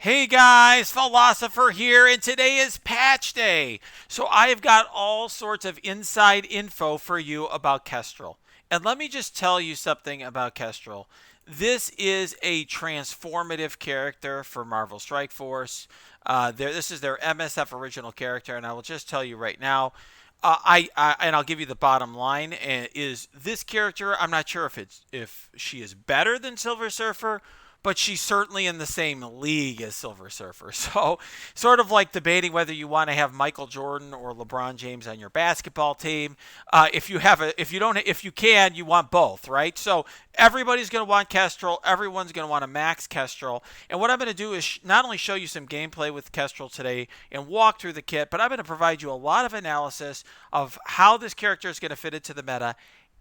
Hey guys, Philosopher here, and today is patch day. So I've got all sorts of inside info for you about Kestrel. And let me just tell you something about Kestrel. This is a transformative character for Marvel Strike Force. This is their MSF original character, and I will just tell you right now. And I'll give you the bottom line is this character. I'm not sure if she is better than Silver Surfer, but she's certainly in the same league as Silver Surfer. So, sort of like debating whether you want to have Michael Jordan or LeBron James on your basketball team. If you can, you want both, right? So everybody's going to want Kestrel. Everyone's going to want to max Kestrel. And what I'm going to do is not only show you some gameplay with Kestrel today and walk through the kit, but I'm going to provide you a lot of analysis of how this character is going to fit into the meta,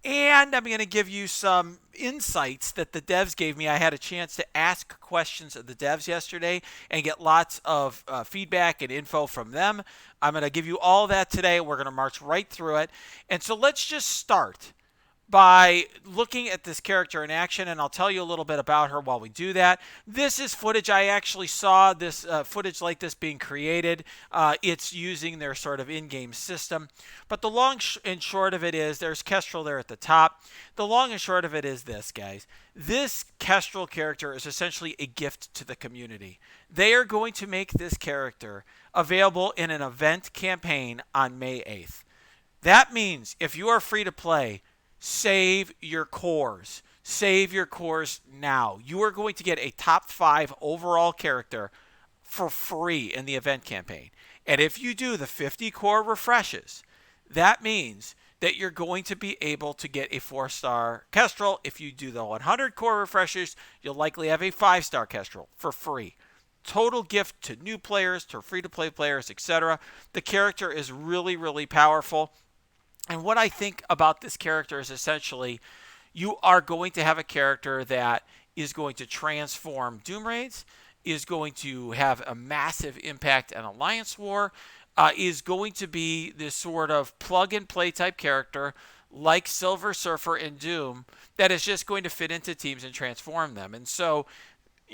and I'm going to give you some insights that the devs gave me. I had a chance to ask questions of the devs yesterday and get lots of feedback and info from them. I'm going to give you all that today. We're going to march right through it. And so let's just start by looking at this character in action, and I'll tell you a little bit about her while we do that. This is footage. I actually saw this footage like this being created. It's using their sort of in-game system. But the long and short of it is, there's Kestrel there at the top. The long and short of it is this, guys. This Kestrel character is essentially a gift to the community. They are going to make this character available in an event campaign on May 8th. That means if you are free to play, save your cores. Save your cores now. You are going to get a top 5 overall character for free in the event campaign. And if you do the 50 core refreshes, that means that you're going to be able to get a 4-star Kestrel. If you do the 100 core refreshes, you'll likely have a 5-star Kestrel for free. Total gift to new players, to free-to-play players, etc. The character is really, really powerful. And what I think about this character is essentially you are going to have a character that is going to transform Doom Raids, is going to have a massive impact on Alliance War, is going to be this sort of plug-and-play type character like Silver Surfer in Doom that is just going to fit into teams and transform them. And so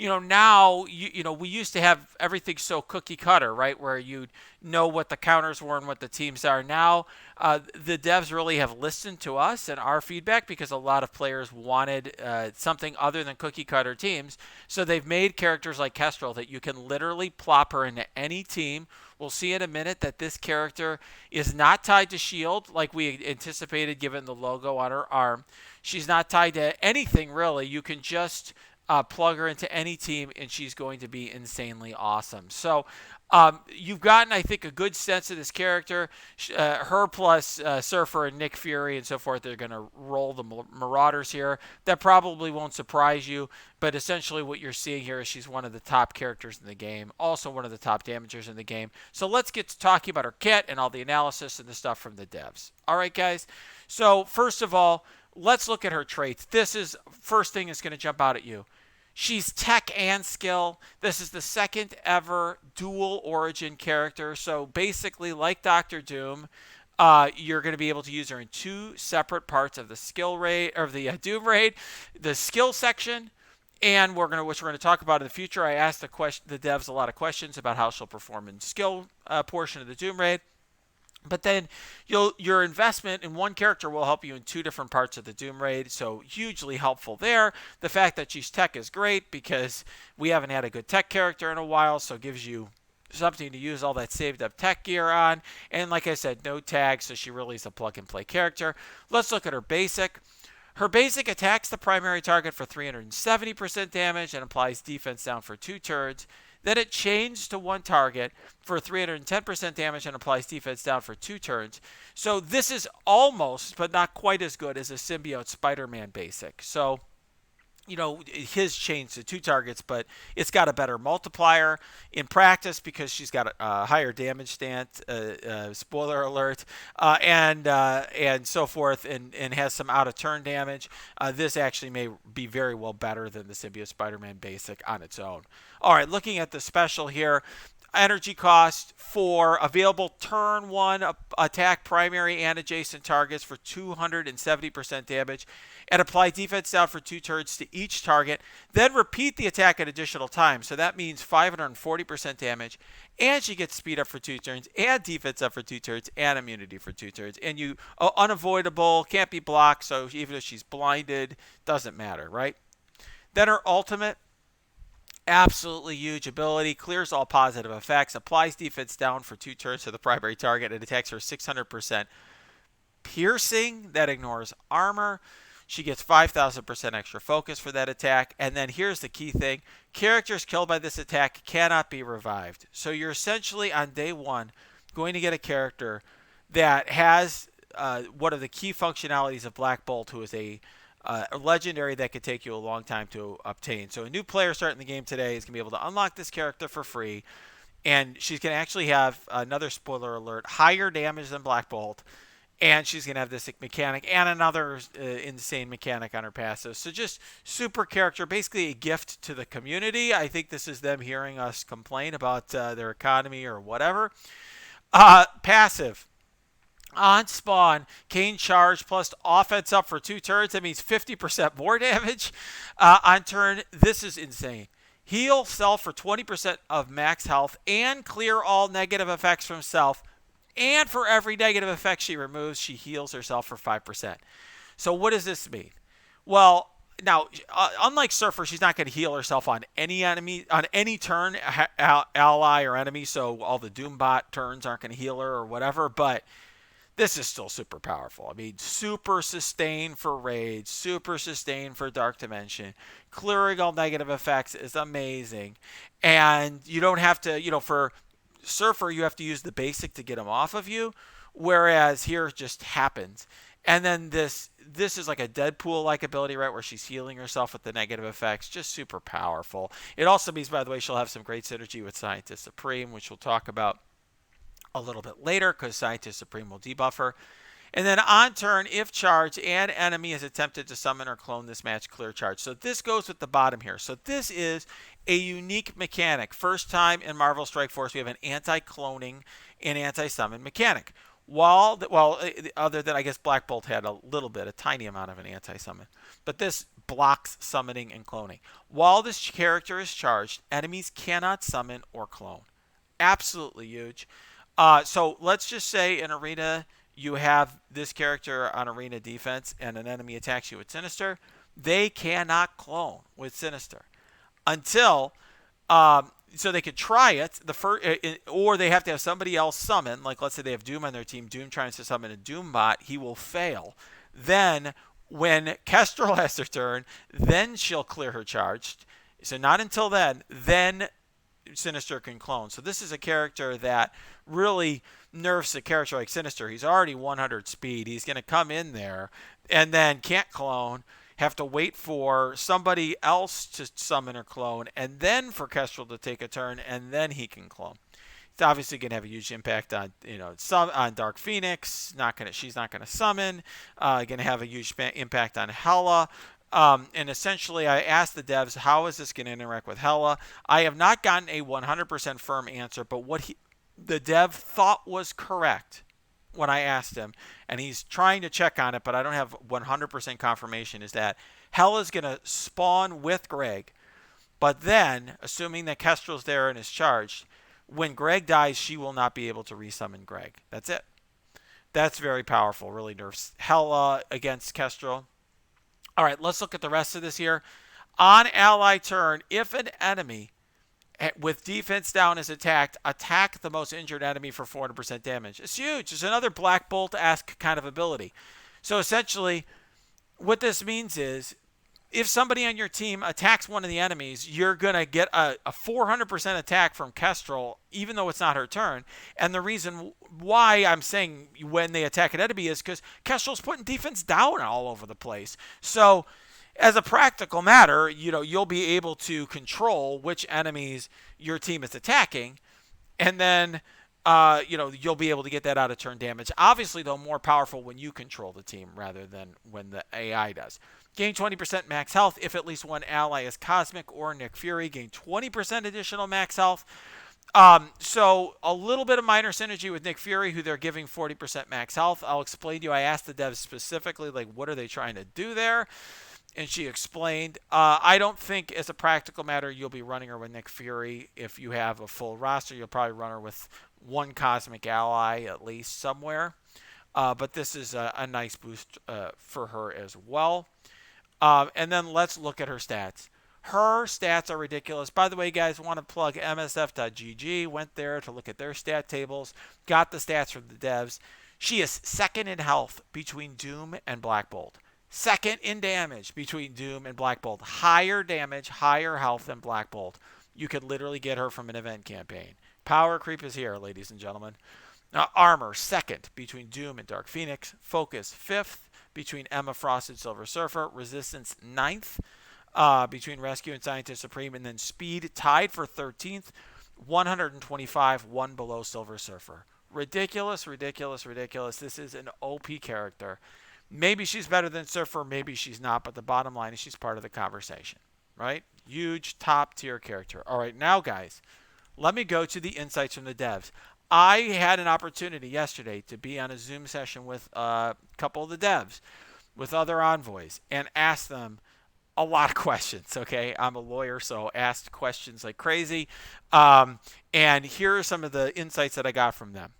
now, we used to have everything so cookie cutter, right? Where you'd know what the counters were and what the teams are. Now, the devs really have listened to us and our feedback because a lot of players wanted something other than cookie cutter teams. So they've made characters like Kestrel that you can literally plop her into any team. We'll see in a minute that this character is not tied to shield like we anticipated given the logo on her arm. She's not tied to anything really. You can just plug her into any team, and she's going to be insanely awesome. So you've gotten, I think, a good sense of this character. Her plus Surfer and Nick Fury and so forth, they're going to roll the Marauders here. That probably won't surprise you, but essentially what you're seeing here is she's one of the top characters in the game, also one of the top damagers in the game. So let's get to talking about her kit and all the analysis and the stuff from the devs. All right, guys. So first of all, let's look at her traits. This is first thing that's going to jump out at you. She's tech and skill. This is the second ever dual origin character. So basically, like Doctor Doom, you're going to be able to use her in 2 separate parts of the skill raid or the Doom raid, the skill section, and which we're going to talk about in the future. I asked the devs a lot of questions about how she'll perform in skill portion of the Doom raid. But then your investment in one character will help you in 2 different parts of the Doom raid, so hugely helpful there. The fact that she's tech is great because we haven't had a good tech character in a while, so it gives you something to use all that saved up tech gear on. And like I said, no tags, so she really is a plug-and-play character. Let's look at her basic. Her basic attacks the primary target for 370% damage and applies defense down for 2 turns. Then it changed to one target for 310% damage and applies defense down for 2 turns. So this is almost, but not quite as good as a Symbiote Spider-Man basic. So his changed to 2 targets, but it's got a better multiplier in practice because she's got a higher damage stance, spoiler alert, and so forth, and has some out-of-turn damage. This actually may be very well better than the Symbiote Spider-Man basic on its own. All right, looking at the special here, energy cost for available turn 1 attack primary and adjacent targets for 270% damage, and apply defense down for 2 turns to each target. Then repeat the attack an additional time. So that means 540% damage, and she gets speed up for 2 turns, and defense up for 2 turns, and immunity for 2 turns. And you unavoidable, can't be blocked. So even if she's blinded, doesn't matter, right? Then her ultimate. Absolutely huge ability, clears all positive effects, applies defense down for 2 turns to the primary target, and attacks her 600% piercing. That ignores armor. She gets 5,000% extra focus for that attack. And then here's the key thing. Characters killed by this attack cannot be revived. So you're essentially on day 1 going to get a character that has one of the key functionalities of Black Bolt, who is a legendary that could take you a long time to obtain. So a new player starting the game today is going to be able to unlock this character for free. And she's going to actually have, another spoiler alert, higher damage than Black Bolt. And she's going to have this mechanic and another insane mechanic on her passive. So just super character, basically a gift to the community. I think this is them hearing us complain about their economy or whatever. Passive. On spawn, Kane charge plus offense up for 2 turns. That means 50% more damage. On turn, this is insane. Heal self for 20% of max health and clear all negative effects from self. And for every negative effect she removes, she heals herself for 5%. So what does this mean? Well, now, unlike Surfer, she's not going to heal herself on any enemy, on any turn, ally or enemy. So all the Doombot turns aren't going to heal her or whatever. But this is still super powerful. I mean, super sustain for Rage, super sustain for Dark Dimension. Clearing all negative effects is amazing. And you don't have to, for Surfer, you have to use the basic to get them off of you, whereas here it just happens. And then this is like a Deadpool-like ability, right, where she's healing herself with the negative effects. Just super powerful. It also means, by the way, she'll have some great synergy with Scientist Supreme, which we'll talk about a little bit later, because Scientist Supreme will debuff her. And then on turn, if charged, an enemy is attempted to summon or clone this match, clear charge. So this goes with the bottom here. So this is a unique mechanic. First time in Marvel Strike Force, we have an anti-cloning and anti-summon mechanic. Other than, I guess, Black Bolt had a tiny amount of an anti-summon. But this blocks summoning and cloning. While this character is charged, enemies cannot summon or clone. Absolutely huge. So let's just say in Arena, you have this character on Arena defense and an enemy attacks you with Sinister. They cannot clone with Sinister until, so they could try it, or they have to have somebody else summon. Like, let's say they have Doom on their team. Doom tries to summon a Doombot. He will fail. Then when Kestrel has her turn, then she'll clear her charge. So not until then Sinister can clone. So this is a character that really nerfs a character like Sinister. He's already 100 speed. He's going to come in there and then can't clone, have to wait for somebody else to summon or clone, and then for Kestrel to take a turn, and then he can clone. It's obviously going to have a huge impact on, on Dark Phoenix. She's not going to summon. Going to have a huge impact on Hela. And essentially, I asked the devs, how is this going to interact with Hela? I have not gotten a 100% firm answer, but what the dev thought was correct when I asked him, and he's trying to check on it, but I don't have 100% confirmation, is that Hela's going to spawn with Greg, but then, assuming that Kestrel's there and is charged, when Greg dies, she will not be able to resummon Greg. That's it. That's very powerful. Really nerfs Hela against Kestrel. All right, let's look at the rest of this here. On ally turn, if an enemy with defense down is attacked, attack the most injured enemy for 400% damage. It's huge. It's another Black Bolt-esque kind of ability. So essentially, what this means is, if somebody on your team attacks one of the enemies, you're going to get a 400% attack from Kestrel, even though it's not her turn. And the reason why I'm saying when they attack an enemy is because Kestrel's putting defense down all over the place. So as a practical matter, you'll be able to control which enemies your team is attacking. And then, you'll be able to get that out of turn damage. Obviously, though, more powerful when you control the team rather than when the AI does. Gain 20% max health if at least one ally is Cosmic or Nick Fury. Gain 20% additional max health. So a little bit of minor synergy with Nick Fury, who they're giving 40% max health. I'll explain to you. I asked the devs specifically, like, what are they trying to do there? And she explained, I don't think as a practical matter you'll be running her with Nick Fury. If you have a full roster, you'll probably run her with one cosmic ally at least somewhere. But this is a nice boost for her as well. And then let's look at her stats. Her stats are ridiculous. By the way, guys, want to plug MSF.gg. Went there to look at their stat tables. Got the stats from the devs. She is second in health between Doom and Black Bolt. Second in damage between Doom and Black Bolt. Higher damage, higher health than Black Bolt. You could literally get her from an event campaign. Power creep is here, ladies and gentlemen. Armor, second between Doom and Dark Phoenix. Focus, fifth between Emma Frost and Silver Surfer. Resistance, ninth between Rescue and Scientist Supreme. And then Speed, tied for 13th. 125, one below Silver Surfer. Ridiculous, ridiculous, ridiculous. This is an OP character. Maybe she's better than Surfer, maybe she's not, but the bottom line is she's part of the conversation, right? Huge top tier character. All right, now, guys, let me go to the insights from the devs. I had an opportunity yesterday to be on a Zoom session with a couple of the devs, with other envoys, and ask them a lot of questions. Okay, I'm a lawyer, so asked questions like crazy. And here are some of the insights that I got from them.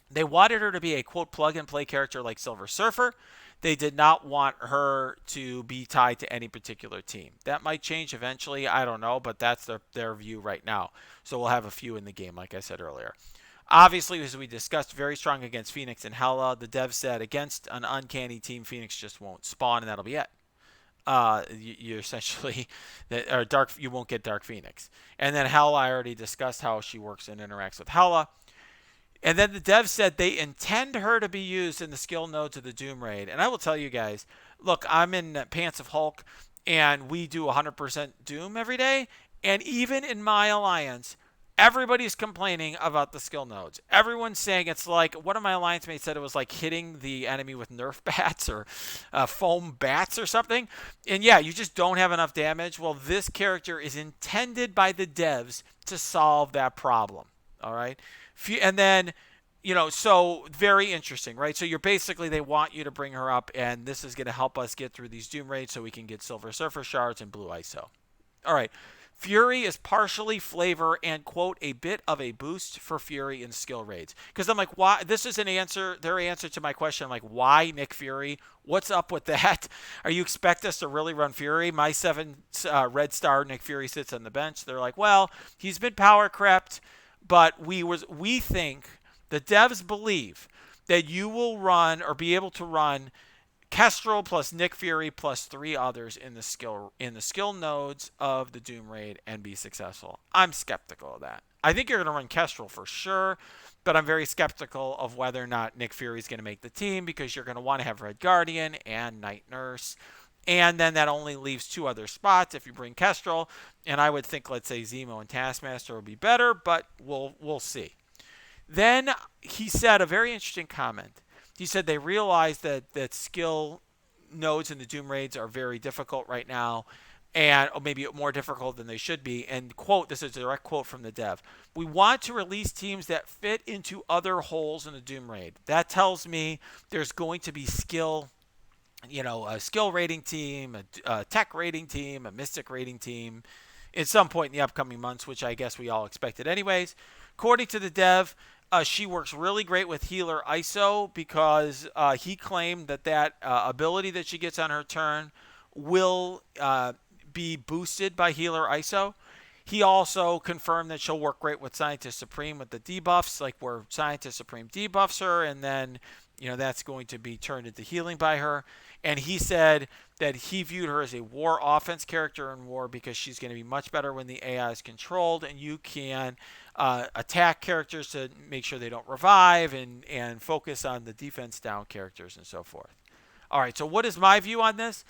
They wanted her to be a quote plug and play character like Silver Surfer. They did not want her to be tied to any particular team. That might change eventually. I don't know, but that's their view right now. So we'll have a few in the game, like I said earlier. Obviously, as we discussed, very strong against Phoenix and Hela. The dev said against an uncanny team, Phoenix just won't spawn, and that'll be it. You essentially, or Dark, you won't get Dark Phoenix. And then Hela, I already discussed how she works and interacts with Hela. And then the dev said they intend her to be used in the skill nodes of the Doom Raid. And I will tell you guys, look, I'm in Pants of Hulk, and we do 100% Doom every day. And even in my alliance, everybody's complaining about the skill nodes. Everyone's saying it's like, one of my alliance mates said it was like hitting the enemy with Nerf bats or foam bats or something. And yeah, you just don't have enough damage. Well, this character is intended by the devs to solve that problem. All right. And then, so very interesting, right? So you're basically, they want you to bring her up, and this is going to help us get through these Doom raids so we can get Silver Surfer shards and Blue ISO. All right. Fury is partially flavor and, quote, a bit of a boost for Fury in skill raids. Because I'm like, why? This is their answer to my question. I'm like, why Nick Fury? What's up with that? Are you expect us to really run Fury? My 7 red star Nick Fury sits on the bench. They're like, well, he's been power crept. But we think, the devs believe that you will run or be able to run Kestrel plus Nick Fury plus 3 others in the skill nodes of the Doom Raid and be successful. I'm skeptical of that. I think you're going to run Kestrel for sure, but I'm very skeptical of whether or not Nick Fury is going to make the team, because you're going to want to have Red Guardian and Night Nurse. And then that only leaves 2 other spots if you bring Kestrel. And I would think, let's say, Zemo and Taskmaster would be better, but we'll see. Then he said a very interesting comment. He said they realize that skill nodes in the Doom raids are very difficult right now, and maybe more difficult than they should be. And, quote, this is a direct quote from the dev, we want to release teams that fit into other holes in the Doom raid. That tells me there's going to be skill, a skill rating team, a tech rating team, a mystic rating team at some point in the upcoming months, which I guess we all expected anyways. According to the dev, she works really great with Healer ISO, because he claimed that ability that she gets on her turn will be boosted by Healer ISO. He also confirmed that she'll work great with Scientist Supreme with the debuffs, like where Scientist Supreme debuffs her, and then that's going to be turned into healing by her. And he said that he viewed her as a war offense character in war, because she's going to be much better when the AI is controlled, and you can attack characters to make sure they don't revive, and focus on the defense down characters and so forth. All right, so what is my view on this?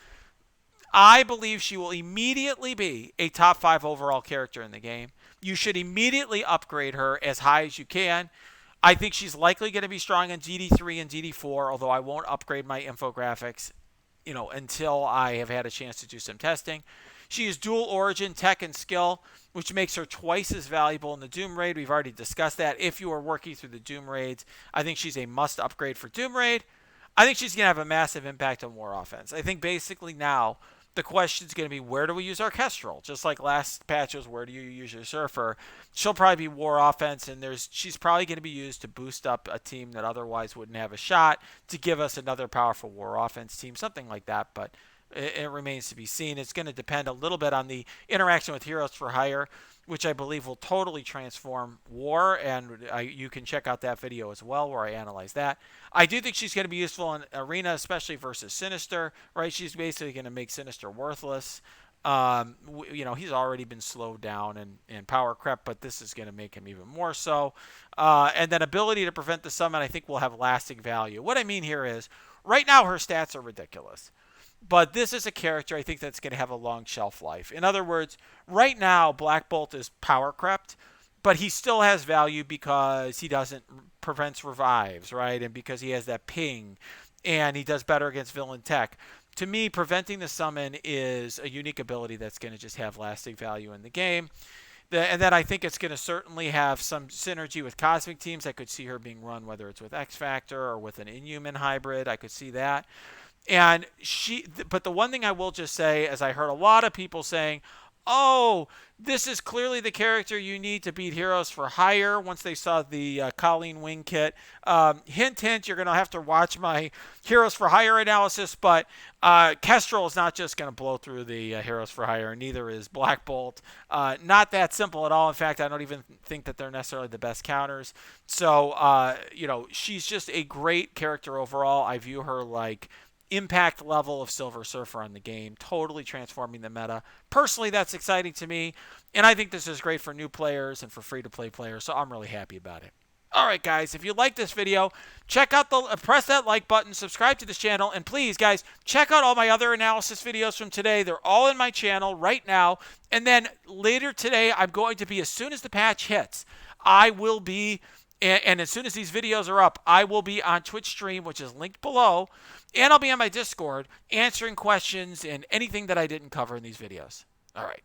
I believe she will immediately be a top 5 overall character in the game. You should immediately upgrade her as high as you can. I think she's likely going to be strong in DD3 and DD4, although I won't upgrade my infographics, until I have had a chance to do some testing. She is dual origin, tech, and skill, which makes her twice as valuable in the Doom Raid. We've already discussed that. If you are working through the Doom Raids, I think she's a must upgrade for Doom Raid. I think she's going to have a massive impact on war offense. I think basically now the question is going to be, where do we use our Kestrel? Just like last patch was, where do you use your Surfer? She'll probably be war offense, and she's probably going to be used to boost up a team that otherwise wouldn't have a shot, to give us another powerful war offense team, something like that. But it remains to be seen. It's going to depend a little bit on the interaction with Heroes for Hire, which I believe will totally transform War, and you can check out that video as well where I analyze that. I do think she's going to be useful in Arena, especially versus Sinister, right? She's basically going to make Sinister worthless. He's already been slowed down in power creep, but this is going to make him even more so. And then ability to prevent the summon, I think, will have lasting value. What I mean here is, right now her stats are ridiculous. But this is a character I think that's going to have a long shelf life. In other words, right now Black Bolt is power crept, but he still has value because he doesn't prevents revives, right? And because he has that ping, and he does better against villain tech. To me, preventing the summon is a unique ability that's going to just have lasting value in the game. And then I think it's going to certainly have some synergy with Cosmic teams. I could see her being run, whether it's with X Factor or with an Inhuman hybrid. I could see that. But the one thing I will just say, as I heard a lot of people saying, oh, this is clearly the character you need to beat Heroes for Hire, once they saw the Colleen Wing kit. Hint, hint, you're going to have to watch my Heroes for Hire analysis, but Kestrel is not just going to blow through the Heroes for Hire, and neither is Black Bolt. Not that simple at all. In fact, I don't even think that they're necessarily the best counters. So, she's just a great character overall. I view her like impact level of Silver Surfer on the game, totally transforming the meta. Personally, that's exciting to me, and I think this is great for new players and for free-to-play players, so I'm really happy about it. Alright guys, if you like this video, press that like button, subscribe to this channel, and please guys, check out all my other analysis videos from today. They're all in my channel right now, and then later today, I'm going to be, as soon as the patch hits, I will be, and as soon as these videos are up, I will be on Twitch stream, which is linked below, and I'll be on my Discord answering questions and anything that I didn't cover in these videos. All right.